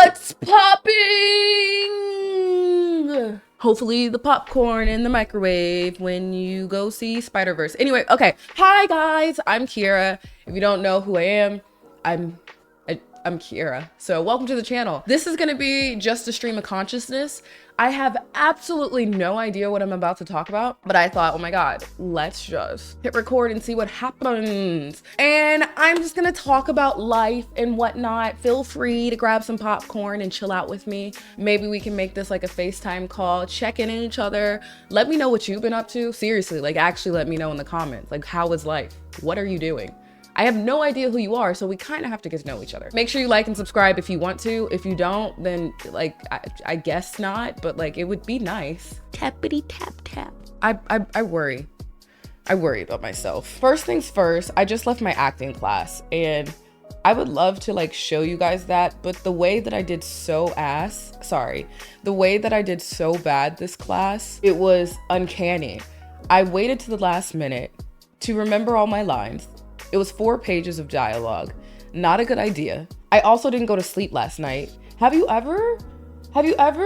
What's popping? Hopefully the popcorn in the microwave when you go see Spider-Verse. Anyway, okay. Hi guys, I'm Kiera. If you don't know who I am, I'm Kiera. So welcome to the channel. This is gonna be just a stream of consciousness. I have absolutely no idea what I'm about to talk about, but I thought, oh my God, let's just hit record and see what happens. And I'm just gonna talk about life and whatnot. Feel free to grab some popcorn and chill out with me. Maybe we can make this like a FaceTime call, check in on each other. Let me know what you've been up to. Seriously, like actually let me know in the comments. Like, how is life? What are you doing? I have no idea who you are, so we kind of have to get to know each other. Make sure you like and subscribe if you want to. If you don't, then like, I guess not, but like, it would be nice. Tappity tap tap. I worry. I worry about myself. First things first, I just left my acting class and I would love to like show you guys that, but the way that I did the way that I did so bad this class, it was uncanny. I waited to the last minute to remember all my lines. It was 4 pages of dialogue. Not a good idea. I also didn't go to sleep last night. Have you ever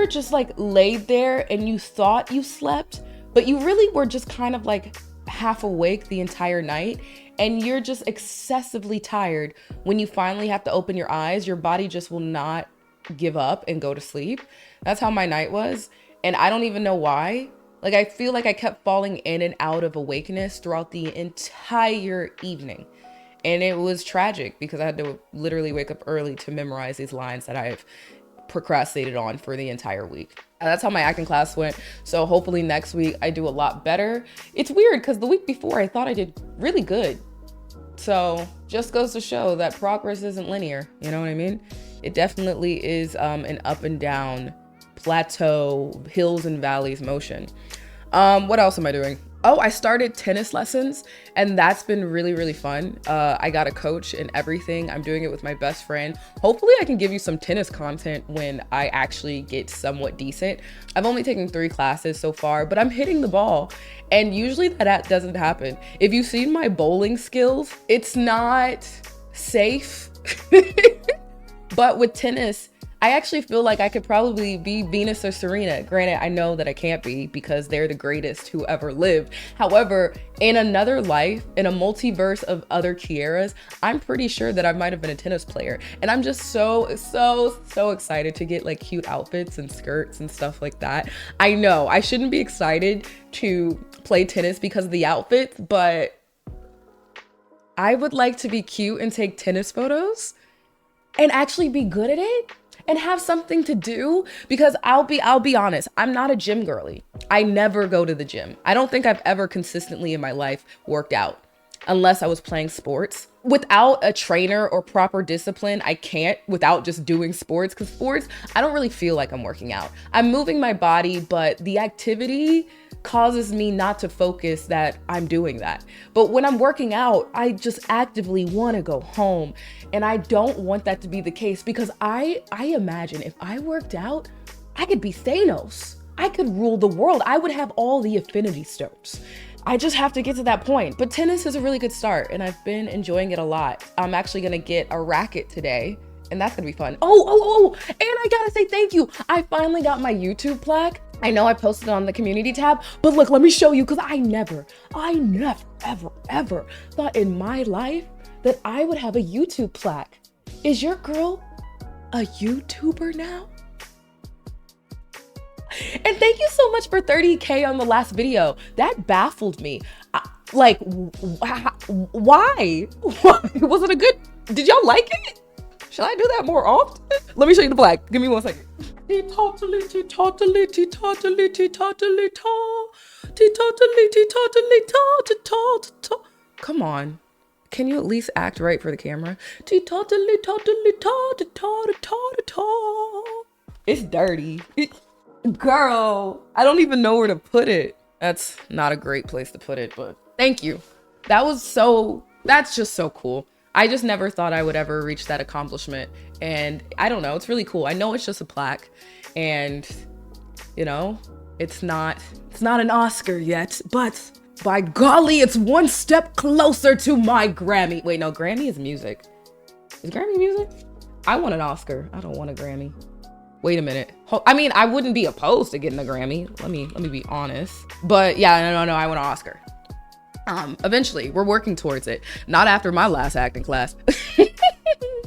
just like laid there and you thought you slept, but you really were just kind of like half awake the entire night and you're just excessively tired when you finally have to open your eyes? Your body just will not give up and go to sleep. That's how my night was. And I don't even know why. Like, I feel like I kept falling in and out of awakeness throughout the entire evening. And it was tragic because I had to literally wake up early to memorize these lines that I've procrastinated on for the entire week. And that's how my acting class went. So hopefully next week I do a lot better. It's weird because the week before I thought I did really good. So just goes to show that progress isn't linear. You know what I mean? It definitely is an up and down plateau, hills and valleys motion. What else am I doing? Oh, I started tennis lessons and that's been really, really fun. I got a coach and everything. I'm doing it with my best friend. Hopefully I can give you some tennis content when I actually get somewhat decent. I've only taken 3 classes so far, but I'm hitting the ball and usually that doesn't happen. If you've seen my bowling skills, it's not safe. But with tennis, I actually feel like I could probably be Venus or Serena. Granted, I know that I can't be because they're the greatest who ever lived. However, in another life, in a multiverse of other Kieras, I'm pretty sure that I might have been a tennis player. And I'm just so excited to get like cute outfits and skirts and stuff like that. I know I shouldn't be excited to play tennis because of the outfits, but I would like to be cute and take tennis photos and actually be good at it. And have something to do, because I'll be honest, I'm not a gym girly. I never go to the gym. I don't think I've ever consistently in my life worked out unless I was playing sports. Without a trainer or proper discipline, I can't without just doing sports, because sports, I don't really feel like I'm working out. I'm moving my body, but the activity causes me not to focus that I'm doing that. But when I'm working out, I just actively want to go home. And I don't want that to be the case because I imagine if I worked out, I could be Thanos. I could rule the world. I would have all the Infinity Stones. I just have to get to that point. But tennis is a really good start and I've been enjoying it a lot. I'm actually gonna get a racket today and that's gonna be fun. Oh, and I gotta say thank you. I finally got my YouTube plaque. I know I posted it on the community tab, but look, let me show you, because I never, ever thought in my life that I would have a YouTube plaque. Is your girl a YouTuber now? And thank you so much for 30K on the last video. That baffled me. Like, why? Was it a good, did y'all like it? Should I do that more often? Let me show you the plaque. Give me 1 second. Come on. Can you at least act right for the camera? It's dirty. Girl, I don't even know where to put it. That's not a great place to put it, but thank you. That's just so cool. I just never thought I would ever reach that accomplishment. And I don't know, it's really cool. I know it's just a plaque and you know, it's not an Oscar yet, but by golly, it's 1 step closer to my Grammy. Wait, no, Grammy is music. Is Grammy music? I want an Oscar. I don't want a Grammy. Wait a minute. I mean, I wouldn't be opposed to getting a Grammy. Let me be honest. But yeah, no, I want an Oscar. Eventually, we're working towards it. Not after my last acting class.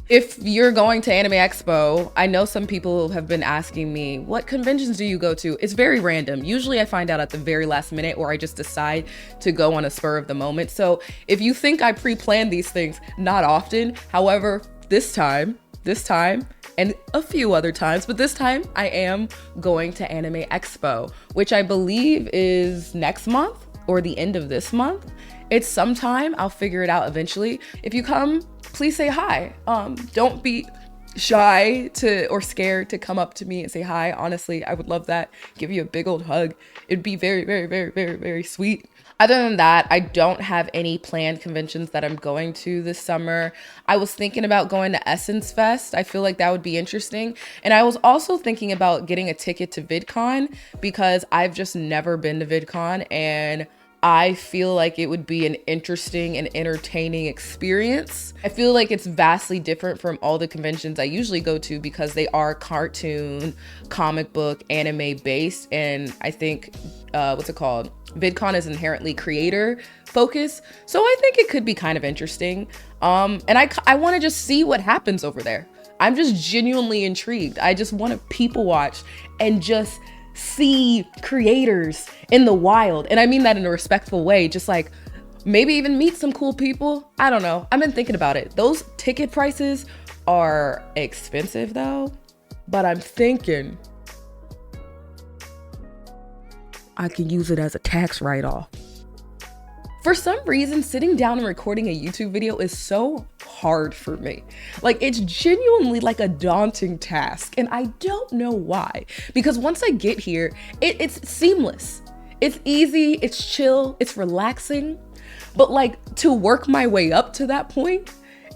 If you're going to Anime Expo, I know some people have been asking me, what conventions do you go to? It's very random. Usually I find out at the very last minute, or I just decide to go on a spur of the moment. So if you think I pre-plan these things, not often. However, this time, and a few other times, but this time I am going to Anime Expo, which I believe is next month or the end of this month. It's sometime. I'll figure it out eventually. If you come, please say hi. Don't be shy or scared to come up to me and say hi. Honestly, I would love that. Give you a big old hug. It'd be very, very, very, very, very sweet. Other than that, I don't have any planned conventions that I'm going to this summer. I was thinking about going to Essence Fest. I feel like that would be interesting. And I was also thinking about getting a ticket to VidCon because I've just never been to VidCon, and I feel like it would be an interesting and entertaining experience. I feel like it's vastly different from all the conventions I usually go to because they are cartoon, comic book, anime based. And I think, VidCon is inherently creator focused. So I think it could be kind of interesting. And I want to just see what happens over there. I'm just genuinely intrigued. I just want to people watch and just see creators in the wild. And I mean that in a respectful way, just like maybe even meet some cool people. I don't know. I've been thinking about it. Those ticket prices are expensive though, but I'm thinking I can use it as a tax write-off. For some reason, sitting down and recording a YouTube video is so hard for me. Like, it's genuinely like a daunting task, and I don't know why. Because once I get here, it's seamless. It's easy, it's chill, it's relaxing. But like, to work my way up to that point,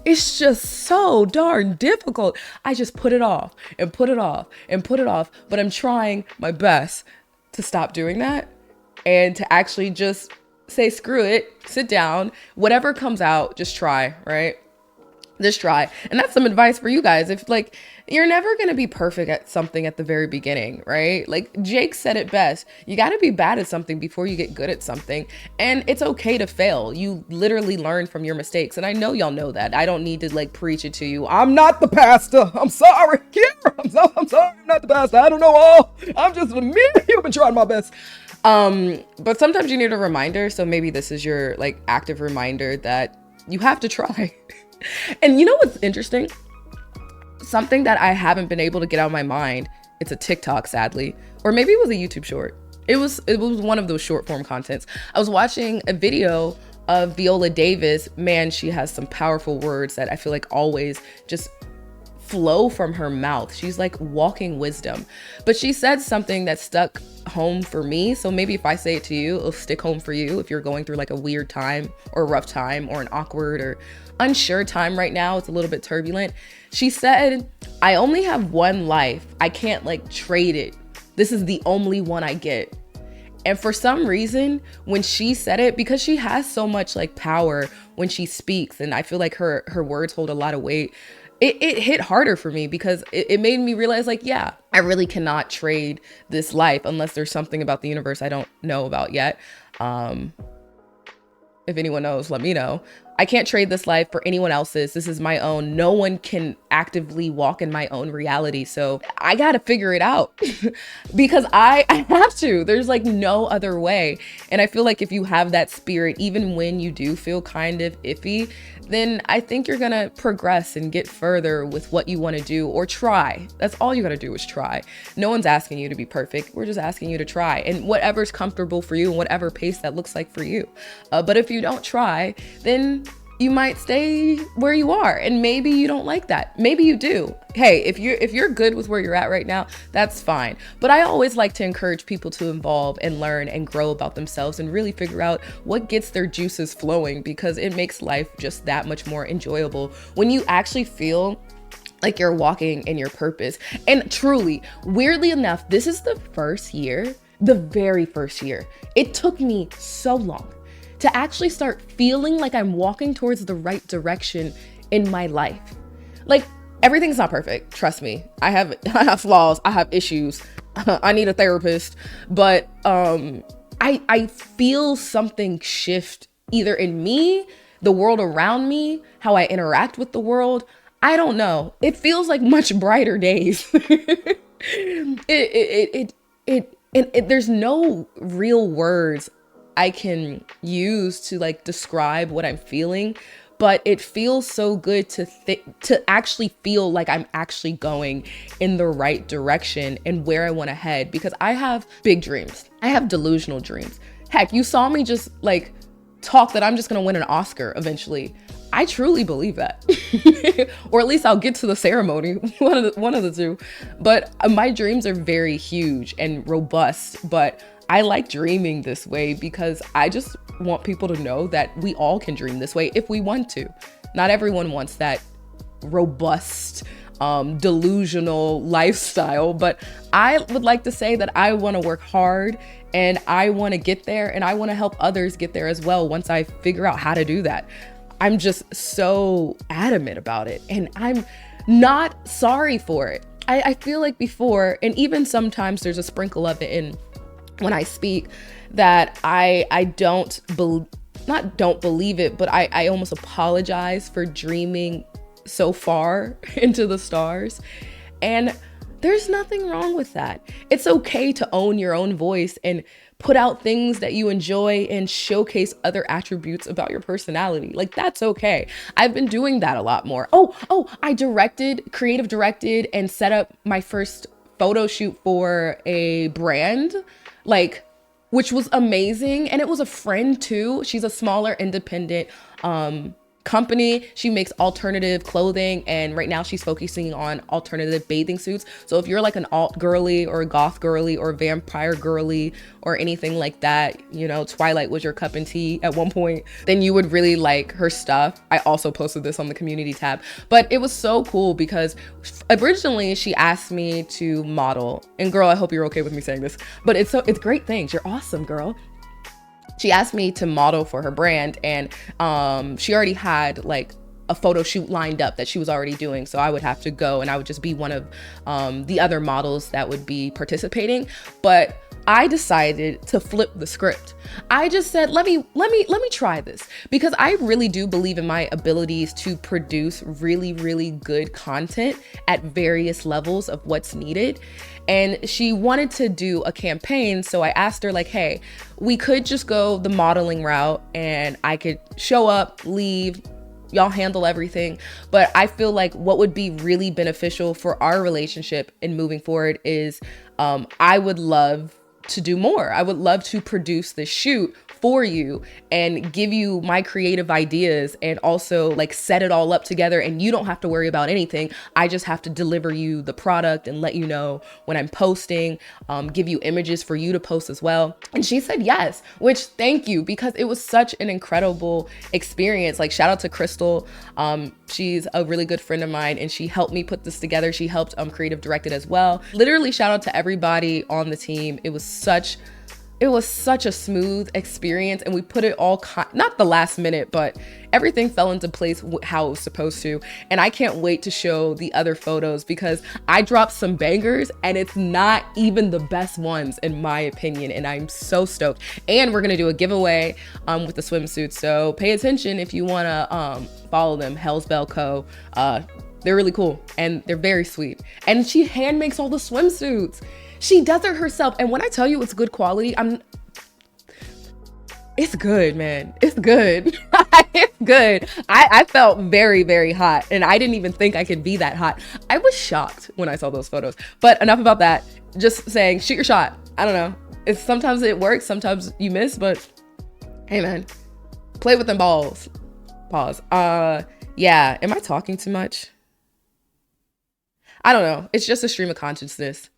it's just so darn difficult. I just put it off and put it off and put it off, but I'm trying my best to stop doing that and to actually just say, screw it, sit down, whatever comes out, just try, right? Just try. And that's some advice for you guys. If like, you're never going to be perfect at something at the very beginning, right? Like Jake said it best. You got to be bad at something before you get good at something. And it's okay to fail. You literally learn from your mistakes. And I know y'all know that. I don't need to like preach it to you. I'm not the pastor. I'm sorry. I'm sorry. I'm not the pastor. I don't know all. I'm just a mere human trying my best. But sometimes you need a reminder. So maybe this is your like active reminder that you have to try. And you know what's interesting? Something that I haven't been able to get out of my mind. It's a TikTok, sadly, or maybe it was a YouTube short. It was one of those short form contents. I was watching a video of Viola Davis. Man, she has some powerful words that I feel like always just flow from her mouth. She's like walking wisdom. But she said something that stuck home for me. So maybe if I say it to you, it'll stick home for you if you're going through like a weird time or a rough time or an awkward or unsure time right now. It's a little bit turbulent. She said, I only have one life. I can't like trade it. This is the only one I get. And for some reason, when she said it, because she has so much like power when she speaks, and I feel like her words hold a lot of weight, it hit harder for me because it made me realize like, yeah, I really cannot trade this life unless there's something about the universe I don't know about yet. If anyone knows, let me know. I can't trade this life for anyone else's. This is my own. No one can actively walk in my own reality. So I got to figure it out because I have to. There's like no other way. And I feel like if you have that spirit, even when you do feel kind of iffy, then I think you're going to progress and get further with what you want to do or try. That's all you got to do is try. No one's asking you to be perfect. We're just asking you to try, and whatever's comfortable for you and whatever pace that looks like for you. But if you don't try, then you might stay where you are, and maybe you don't like that. Maybe you do. Hey, if you're good with where you're at right now, that's fine. But I always like to encourage people to evolve and learn and grow about themselves and really figure out what gets their juices flowing, because it makes life just that much more enjoyable when you actually feel like you're walking in your purpose. And truly, weirdly enough, this is the first year, the very first year. It took me so long to actually start feeling like I'm walking towards the right direction in my life. Like Everything's not perfect. Trust me. I have flaws. I have issues. I need a therapist. But I feel something shift either in me, the world around me, how I interact with the world. I don't know. It feels like much brighter days. There's no real words I can use to like describe what I'm feeling, but it feels so good to actually feel like I'm actually going in the right direction and where I want to head, because I have big dreams. I have delusional dreams. Heck, you saw me just like talk that I'm just gonna win an Oscar eventually. I truly believe that. Or at least I'll get to the ceremony, one of the two. But my dreams are very huge and robust, but I like dreaming this way because I just want people to know that we all can dream this way if we want to. Not everyone wants that robust, delusional lifestyle, but I would like to say that I want to work hard and I want to get there, and I want to help others get there as well once I figure out how to do that. I'm just so adamant about it, and I'm not sorry for it. I feel like before, and even sometimes there's a sprinkle of it in when I speak, that I don't believe it, but I almost apologize for dreaming so far into the stars. And there's nothing wrong with that. It's okay to own your own voice and put out things that you enjoy and showcase other attributes about your personality. Like, that's okay. I've been doing that a lot more. I creative directed and set up my first photo shoot for a brand, like, which was amazing. And it was a friend too. She's a smaller independent company. She makes alternative clothing, and right now she's focusing on alternative bathing suits. So if you're like an alt girly or a goth girly or vampire girly or anything like that, you know, Twilight was your cup and tea at one point, then you would really like her stuff. I also posted this on the community tab, but it was so cool because originally she asked me to model, and girl, I hope you're okay with me saying this, but it's great things. You're awesome, girl. She asked me to model for her brand, and she already had like a photo shoot lined up that she was already doing. So I would have to go, and I would just be one of the other models that would be participating. But I decided to flip the script. I just said, let me try this, because I really do believe in my abilities to produce really, really good content at various levels of what's needed. And she wanted to do a campaign. So I asked her like, hey, we could just go the modeling route and I could show up, leave, y'all handle everything. But I feel like what would be really beneficial for our relationship and moving forward is I would love to do more. I would love to produce this shoot for you and give you my creative ideas, and also like set it all up together, and you don't have to worry about anything. I just have to deliver you the product and let you know when I'm posting, give you images for you to post as well. And she said yes, which thank you, because it was such an incredible experience. Like, shout out to Crystal. She's a really good friend of mine, and she helped me put this together. She helped creative direct it as well. Literally shout out to everybody on the team. It was such a smooth experience, and we put it all, not the last minute, but everything fell into place how it was supposed to. And I can't wait to show the other photos, because I dropped some bangers and it's not even the best ones in my opinion. And I'm so stoked. And we're going to do a giveaway with the swimsuits. So pay attention if you want to follow them, Hell's Bell Co. They're really cool and they're very sweet. And she hand makes all the swimsuits. She does it herself. And when I tell you it's good quality, it's good, man. It's good. It's good. I felt very, very hot, and I didn't even think I could be that hot. I was shocked when I saw those photos. But enough about that. Just saying, shoot your shot. I don't know. Sometimes it works, sometimes you miss, but hey, man, play with them balls. Pause. Yeah. Am I talking too much? I don't know. It's just a stream of consciousness.